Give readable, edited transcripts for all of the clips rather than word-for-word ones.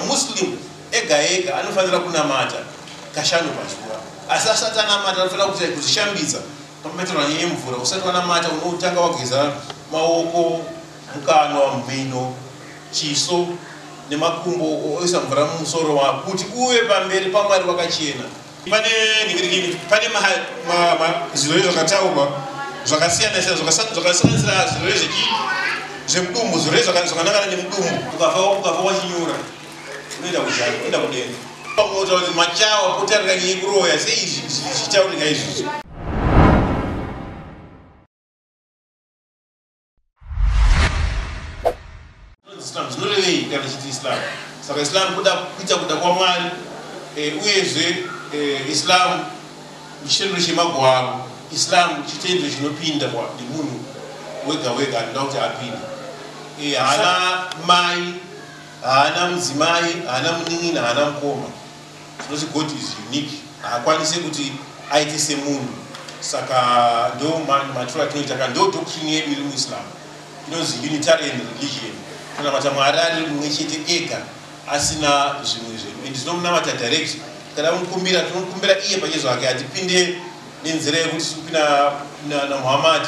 Muslim ega anofanira kunamata kashanu pazuva. Asasa tanamata anofanira kuti kuzishambidza pamaitwa yemvura. Usati wanamata unotanga wageza maoko, mukanwa, mhino, chiso nemakumbo oisa mvura mumusoro wako kuti uwe pamberi paMwari wakachena. Pane zvirwere zvakataurwa zvakasiyana siyana zvakasanganisira zvirwere zvemudumbu, zvirwere zvakanangana nemudumbu. Ukafa wachinyura unoenda kujani, unoenda kudenga. Pamoto kuti machawa kutarira nyekuroya sei zvichitaurika izvozvo. Islam zvinorevei kana chiti Islam? Saka Islam kuita kuda kwaMwari uyezve Islam chitendero chemagwaro. Islam chitendero chinopinda nemunhu wega anoda kuti apinde. Haana mai, haana mudzimai, haana munin'ina, haana mukoma. Zvinoti God is unique. Haakwanisi kuti aite semunhu. Saka ndo matura tinoita ndo doctrine yedu iri muIslam. Inonzi Unitarian religion. Kunamata Mwari ari mumwe chete ega asina zvimwe zvinhu. Ende tinomunamata direct. Kana tinomukumbira iye pachezo hake atipinde nenzira yekuti tikupinda naMuhammad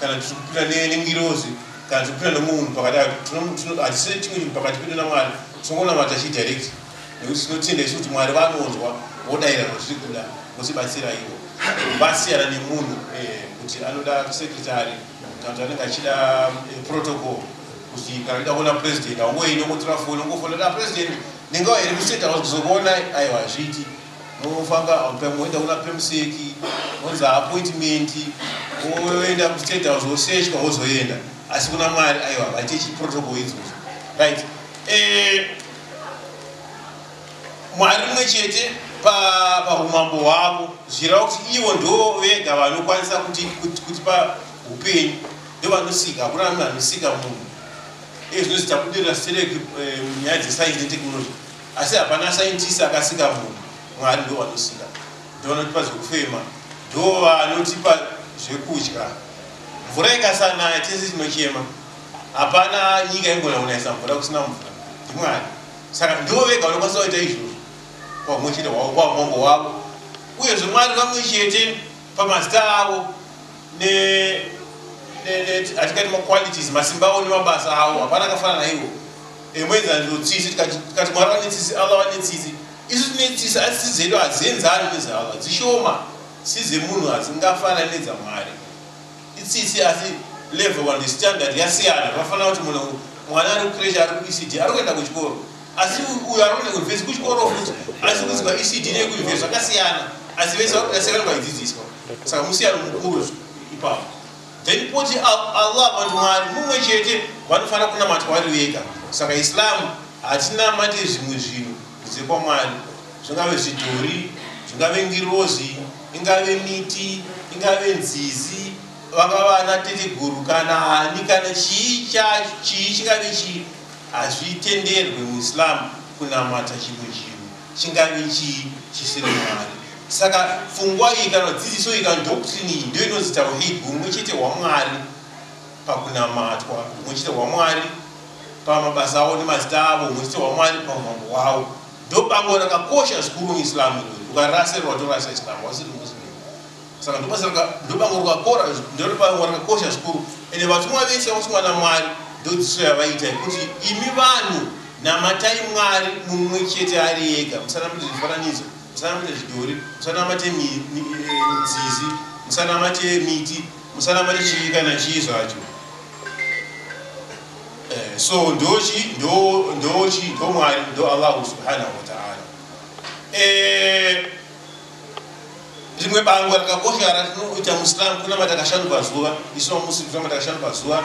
kana tikupinda nengirozi kana tikupinda nemunhu pakadai. Hatisiri chimwe chinhu pakati pedu naMwari. Tinongonamata chidirect. Nekuti tinotenda isu kuti Mwari vanonzwa vodayira zviri kuda votibatsira ivo. Vasiyana nemunhu kuti anoda secretary kana kuti anenge achida protocol. Kuti kana ida kuona president aungoenda ungotora foni ungofonera president ningawa iri kustate house kuzokuona aiwa zviti unofanga pamoenda una pemseki wonza appointment woenda ku state house woseshwa wozoenda asi kuna Mwari aiwa vaite chi protocol idzodzo right. Mwari mumwe chete paumambo hwavo zvirava kuti ivo ndo vega vanokwanisa kutipa upenyu, ndo vanosika. Hakuna munhu anosika munhu. Izvi tabudirira stereki munyaya dzesainzi netechnology, asi hapana scientist akasika munhu. Mwari ndo vanosika, ndo vanotipa zvekufema, ndo vanotipa zvekudya. Mvura ikasanaya tese tinochema, hapana nyika ingona kunaisa mvura kusina mvura, ndiMwari. Saka ndo vega vanokwanisa kuita izvozvo pamwe chete hwavo paumambo hwavo. Uyezve Mwari vamwe chete pamazita avo atikati qualities, masimba avo nemabasa avo, hapana akafanana naivo. Mwenzanzvo tsitsi, tikati Mwari vane tsitsi, Allah vane tsitsi. Isu tine tsitsi asi tsitsi dzedu hadzienzani nedzaAllah, dzishoma. Tsitsi dzemunhu hadzingafanani nedzaMwari. Itsitsi asi level and standard yasiyana. Zvakafanana kuti munhu mwana ari kucreche ari kuECD ari kuenda kuchikoro, asi uyo ari kuenda kuuniversity kuchikoro futi, asi kudzidza ECD nekuuniversity zvakasiyana, asi vese vakasiyana vaidzidziswa. Saka musiyano mukuru ipapo. Then poti Allah vantu Mwari mumwe chete vanofanira kunamata Mwari vega. Saka Islam hatinamate zvimwe zvinhu kubve kwaMwari, zvingave zvidhori, zvingave ngirozi, ingave miti, ingave nzizi, vangava ana teteguru kana hani kana chii chingave chii, hazvitenderwe muIslam kunamata chimwe chinhu chingave chii chisiri Mwari. Saka pfungwa iyi kana dzidziso iyi kana doctrine iyi ndio inonzi tauhid, umwe chete hwaMwari pakunamatwa, umwe chete hwaMwari pamabasa avo nemazita avo, umwe chete hwaMwari paumambo hwavo. Ndo bango rakakosha zvikuru muIslam iri. Ukarasirwa torasa Islam wasiri Muslim. Saka ndo bango rakakora, ndo bango rakakosha zvikuru. Ende vatumwa vese vatumwa naMwari ndo dziso yavaita kuti imi vanhu namatai Mwari mumwe chete ari ega, musanamate zvifananidzo, musanamate zvidhori, musanamate nzizi, musanamate miti, musanamate chii kana chii zvacho. So ndo Mwari, ndo Allah subhanahu wa ta'ala. Rimwe bango rakakosha ratinoita muIslam kunamata kashanu pazuva. Isu vaMuslim tunamata kashanu pazuva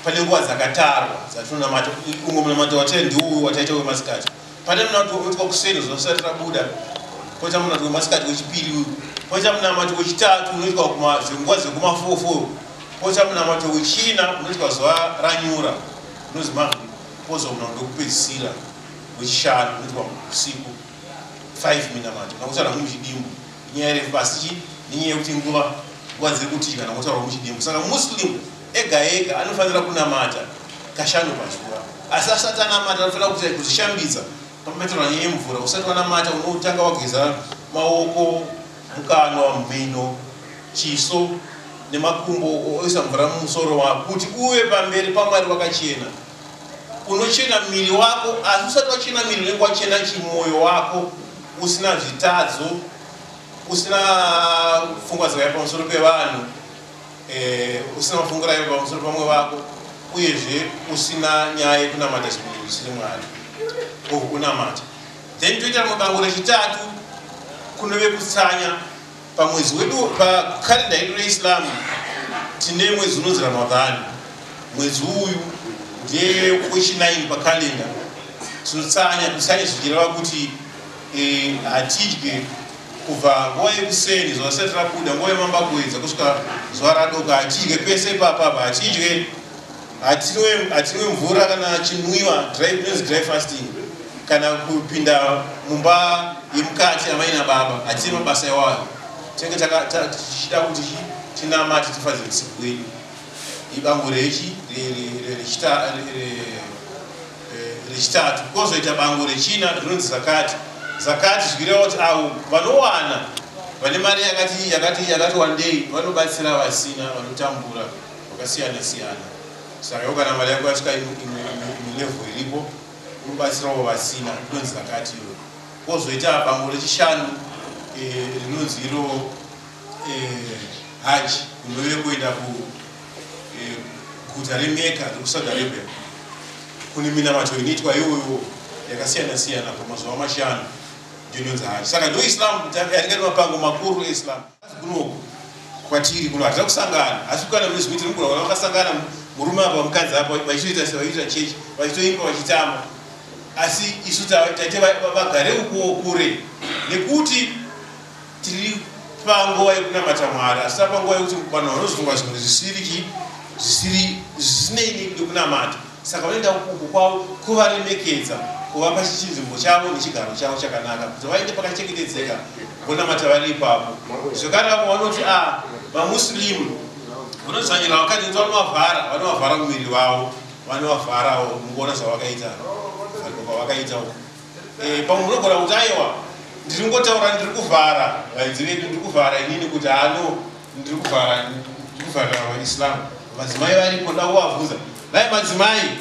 pane nguva dzakatarwa dzatinonamata. Umwe munamata watai ndiuyu wataita wemasikati. Pane munamata woitwa kuseni zvinosati rabuda, poita munamata wemasikati wechipiri uyu, poita munamata wechitatu unoitwa nguva dzekumafoforo, poita munamata wechina unoitwa zuva ranyura unonzi Maghrib, pozo munamata wekupedzisira wechishanu unoitwa usiku 5 minamata. Nakutaura muchidimbu nyaya refu pasi nenyaya yekuti nguva dziri kutika nakutaura muchidimbu. Saka Muslim ega anofanira kunamata kashanu pazuva. Asi asati anamata anofanira kuzishambidza pametola yemvura usati wanamata unotanga wageza maoko mukanwa mumino chiso nemakumbo oisa mvura mumusoro wako kuti uve pamberi paMwari wakachena. Unochena miri wako asi usati wachena miri unenge wachena chimwoyo wako usina zvitadzo usina pfungwa dzakaipa pamusoro pevanhu usina mafungiro aipa pamusoro pamwe wako uyezve usina nyaya yekunamata zvinhu zvisiri Mwari unamata. Then toita mubango rechitatu kunove kutsanya pamwedzi wedu pakalenda yedu reIslam tine mwedzi unonzi Ramadhani. Mwedzi uyu ndiye wechi9 pakalenda. Tinotsanya zvichireva kuti hatidye kubva nguva yekuseni zuva risati rabuda, nguva yemambakwedza kusvika zuva radoka hatidye pese ipapa hatidye, hatinwe mvura kana chinwiwa dry fasting kana kupinda mumba yemukati amaina baba hatine mabasa ewayo. Tinenge tichida kuti tinamate tifadzire usiku hwedu. Ibango rechitatu kozoita bango rechina rinonzi zakati. Zakati zvichireva kuti avo vanowana vane mari yakati wandei vanobatsira vasina vanotambura vakasiyana siyana. Saka iwo kana mari yako yasvika level iripo unobatsirawo vasina, inonzi zakati iyo. Kozoita bango rechishanu rinonzi iro haji, kunove kuenda kuguta reMecca rekuSaudi Arabia kune minamato inoitwa iyoyo yakasiyana siyana pamazuva mashanu ndinonzi haji. Saka ndo Islam yatingati mapango makuru eIslam. Kunoku kwatiri kuno hatina kusangana asi kana munozvi kuti rimugona vakasangana murume apa mukadzi apa vachitoita sevaita chechi vachitoimba vachitamba, asi isu taite vagare uko kure nekuti tiri panguva yekunamata Mwari asi tapanguva yekuti vanhu vanozofunga zvinhu zvisinei nekunamata. Saka vanoenda ukuku kwavo kuvaremekedza, kuvapa chinzvimbo chavo nechigaro chavo chakanaka kuti vaende pakachengetedzeka vonamata vari ipapo. Zvekare avo vanoti vamuslimu vanozvanyira vakadzi vanovhara muviri wavo, vanovharawo mukuona zvavakaita pamwe munogona kuti aiwa ndiri ngotaura ndiri kuvhara vaidzi vedu ndiri kuvhara inini kuti ndiri kuvharira vaIslam. Madzimai varipo nda kuvabvunza vai madzimai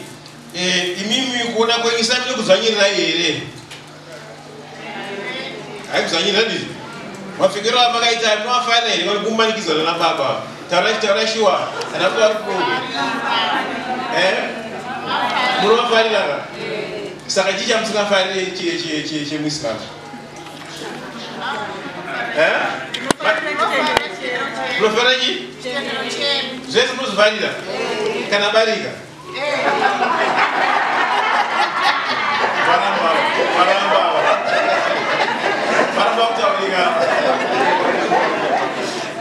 imimi kuona kwenyu Islam inokuzvanyirirai here? Haikuzvanyirira ndizvo? Mapfekero amakaita munovafarira here vari kumanikidzwa nana baba? Taura shuwa ana baba kuno munovafarira. Saka chii chamusingafarire chemuIslam? Munofarira chii? Zvese munozvifarira kana barika?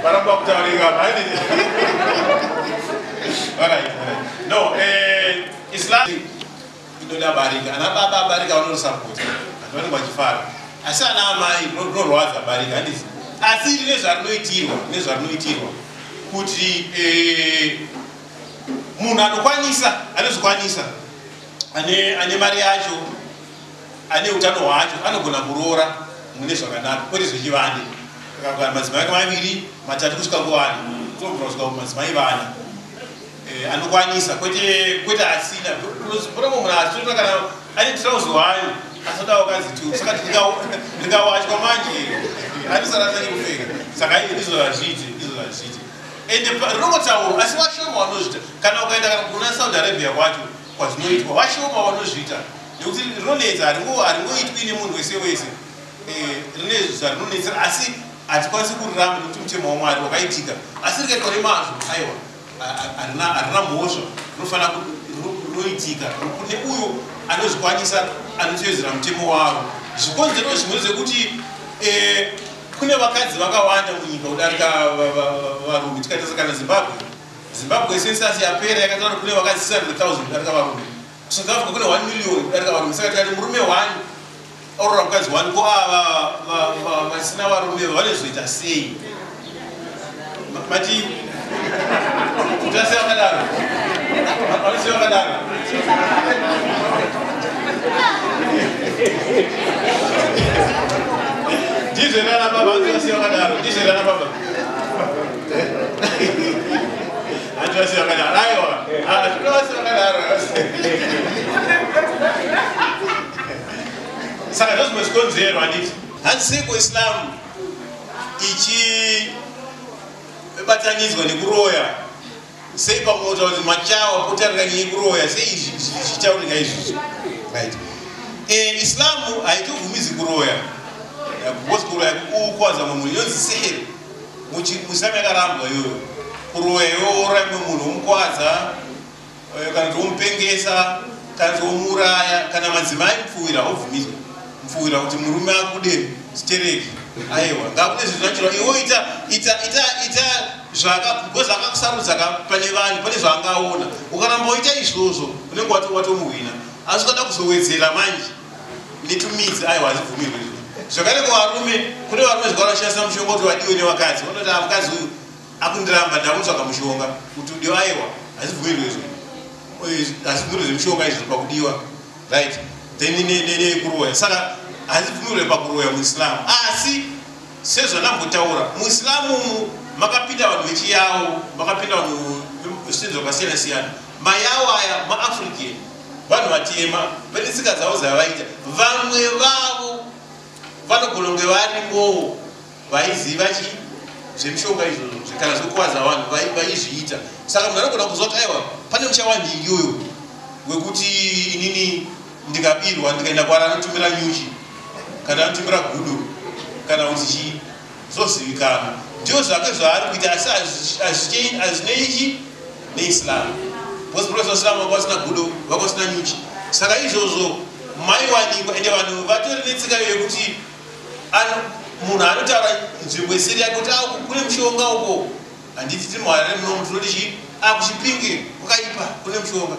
Varamba kutaurika. No, Islam inoda barika. Ana baba barika vanosapota, vanenge vachifara. Asi ana amai rinorwadza barika handisi. Asi nezvarinoitirwa kuti munhu anozokwanisa ane mari yacho ane utano hwacho anogona kuroora mune zvakanaka kwete zvechivande. Akagara madzimai maviri matatu kusvika kuwani tobvura kusvika madzimai vana anokwanisa kwete asina. Panomo munhu asitota kana ane tirauzi wanyu asodawo kazi tu saka ndikawachwa manje anisarasani kupfeka. Saka ndizvo zvazviti ende rinotaurwa asi vashoma vanozviita. Kana ukaenda kana kuna Saudi Arabia kwacho kwazvinoitwa vashoma vanozviita nekuti rinonetsa haringoitwi nemunhu wese rine zvarinonetsera asi hatikwanisi kuriramba nekuti mutemo waMwari wakaitika. Asi rikaitwa nemazvo aiwa harina mhosva rinofanira rinoitika kune uyo anozvikwanisa anotevedzera mutemo wavo. Zvikonzero zvimwe zvekuti kune vakadzi vakawanda munyika kudarika varume. Tikatarisa kana Zimbabwe census yapera yakataura kune vakadzi 600,000 kudarika varume. South Africa kune 1 million kudarika varume. Saka tikati murume 1 aurora mukadzi 1 ko ava vasina varume vanozoita sei? Mati tutase vakadaro vanose vakadaro Dizerana baba, antuwasiwa kadaro. Dizerana baba. Antuwasiwa kadaro. Aiwa. Antuwasiwa kadaro. Saka ndozi mwesikonzero anditi. Hansiko Islam ichi batanizwa nekuroya. Sei pamoja kuti machawa kutarira nyekuroya sei chichauri ngaizvizvi. Right. Islamu haituvumizi kuroya. Because kuroya kukwaza mumwe yonzi sihiri. Muislamu yakarambwa iyoyo. Kuroya yoora munhu umukwadza kana kuti umupengesa kana kuti umuraya kana madzimai mupfuwira obvumizwa. Mupfuwira kuti murume akude chitereki. Aiwa, ngakude zvinhu zvachirwa iwo ita zvakakusarudza pane vanhu pane zvaangaona. Ukaramba uita izvozvo unenge watomuhwina. Asi ukada kuzowedzera manje netumidzi aiwa hazvibvumirwi izvo. Zvakare kuvarume kune varume zvakavarashandisa mushonga kuti wadiwe nevakadzi. Vanoti mukadzi uyu akundiramba ndamutsvaka mushonga kuti udiwa aiwa hazvibvumirwi izvo. Hazvibvumirwi zvemushonga izvo pakudiwa. Right. Then nekuroya. Saka hazvibvumirwi pakuroya muIslam. Asi sezvanambotaura muIslamu makapinda vanhu vechiyawo, makapinda vanhu zvinhu zvakasiyana siyana. Mayawo aya maAfrican vanhu vatema vane tsika dzavo dzavaita. Vamwe vavo vanogona kunge varimo vaiziva zvemushonga izvozvo kana zvokuvadza vanhu vaizviita. Saka munhu anogona kuzwa kuti aiwa pane muchawanhingi uyo wekuti inini ndikabirwa ndikaenda kwaari anotumira nyuchi kana anotumira gudo kana kuti chii zozivikanwa. Ndizvo zvake zvaari kuita asi hazvineichi neIslam. Because Prophet Islam vakasina gudo vakasina nyuchi. Saka izvozvo maiwanikwa ende vanhu vatori netsika yekuti munhu anotaura nzvimbo isiri yake kuti kune mushonga uko handiti tiri muharare munomu tinoti chii kuchipinge kwakaipa kune mushonga.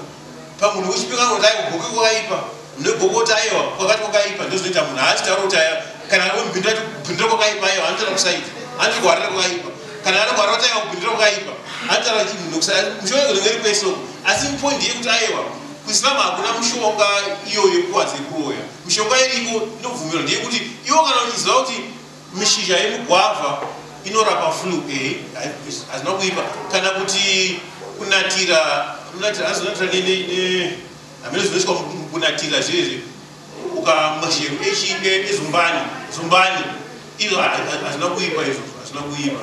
Pamunhu wechipinge anoti aiwa goke kwakaipa negokoti aiwa kwakati kwakaipa ndozvinoita munhu haachitaura kuti kana kubhindira kwakaipa aiwa anotaura kusaita anoti kuharira kwakaipa kana ari kuharira kuti aiwa kubhindira kwakaipa anotaura kuti munhu kusaita mushonga igonenge iri kwesoko. Asi mupoindi yekuti aiwa kuIslam hakuna mushonga iyo yekukwadza kuroya. Mishonga iriko inobvumirwa ndeyekuti iwo kana uchiziva kuti mishizha yemugwavha inorapa flu hazina kuipa kana kuti kunatira azonatira hamene zvinoiswa kunatira zvezve ukamashero ezumbani izvo hazina kuipa izvo hazina kuipa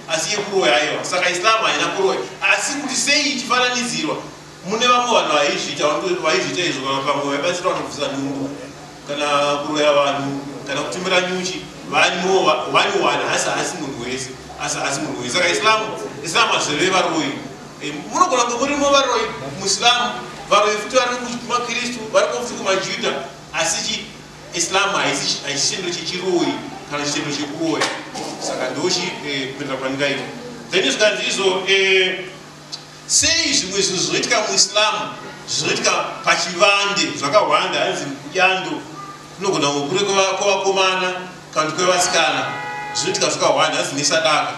asi yekuroya aiwa. Saka Islam haina kuroya asi kuti sei ichifananidzirwa mune vamwe vanhu vaizviita izvo kana pamwe vaibatsira vanobvisa nhumbu kana kuroya vanhu kana kutumira nyuchi vaniwana asi munhu wese asi munhu wese. Saka Islam hazvireve varoyi. Munogona kunge murimo varoyi muIslam varoyi futi vari kumakristu vari kofuti kumajudha asi Islam haisi chitendo chechiroyi kana chitendo chekuroya. Saka ndochi kupindira pandingaita. Then zvikanzi izvo sei zvimwe zvinhu zvinoitika muIslam zvinoitika pachivande zvakawanda hanzi yando kunogona kure kwavakomana kana kuti kwevasikana zvinoitika zvakawanda hanzi nesadaka.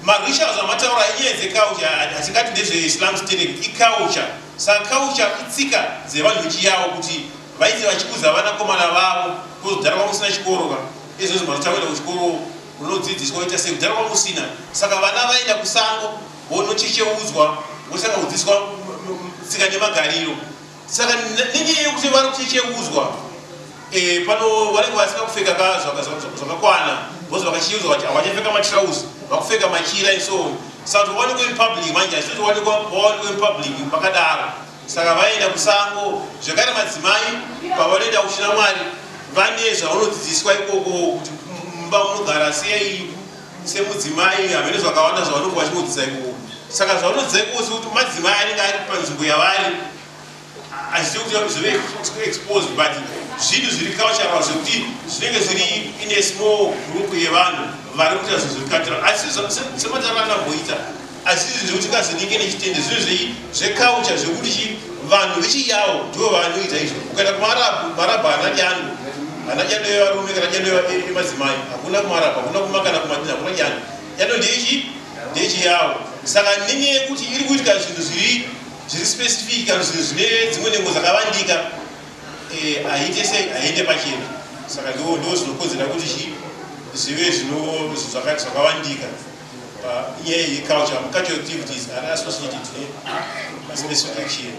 Marishals amataura inyaya dzeculture hatingati ndezveIslam state iculture. Saka culture itsika dzevanhu vechiyawo kuti vaiti vachikudza vanakomana vavo kuzodhara kwamusina chikoro izvozvo mazotauenda kuchikoro unodzidziswa kuita sei kudhara kwamusina. Saka vana vaenda kusango vonochecheudzwa vosaka kudzidziswa tsika nemagariro. Saka nenyaya yekuti vari kuchecheudzwa pano vanenge vasina kupfeka zvakakwana vozi vakacheudzwa kuti havachapfeka matirauzi vakupfeka machira and saka kuti vawanikwe mupublic manje hazviti vawanikwe mupublic pakadaro. Saka vaenda kusango zvekare madzimai pavanoenda kuchina Mwari vane zvavanodzidziswa ikoko kuti mumba munogara sei semudzimai hamene zvakawanda zvavanenge vachinodzidza ikoko. Saka zvavanodzidza ikoko sekuti madzimai anenge ari panzvimbo yavari hazviti kuti zvive exposed but zvinhu zviri cultural zvekuti zvinenge zviri in a small group yevanhu vari kuita zvinhu zviri cultural asi semataura anamboita asi zvekuti kazoninge nechitende zvinhu zveculture zvekuti vanhu vechiyawo ndivo vanoita izvo. Ukaenda kumarabha hana jando yevarume kana jando yemadzimai hakuna kumarabha hakuna kuma kana kumadina hakuna jando ndeye chiyawo. Saka nenyaya yekuti iri kuitika zvinhu zviri zviri specific kana zvine dzimwe nhengo dzakavandika aite sei aende pachena. Saka ndo zvinokonzera kuti zive zvakawandika panyaya yeculture. Cultural activities are associated with specific action.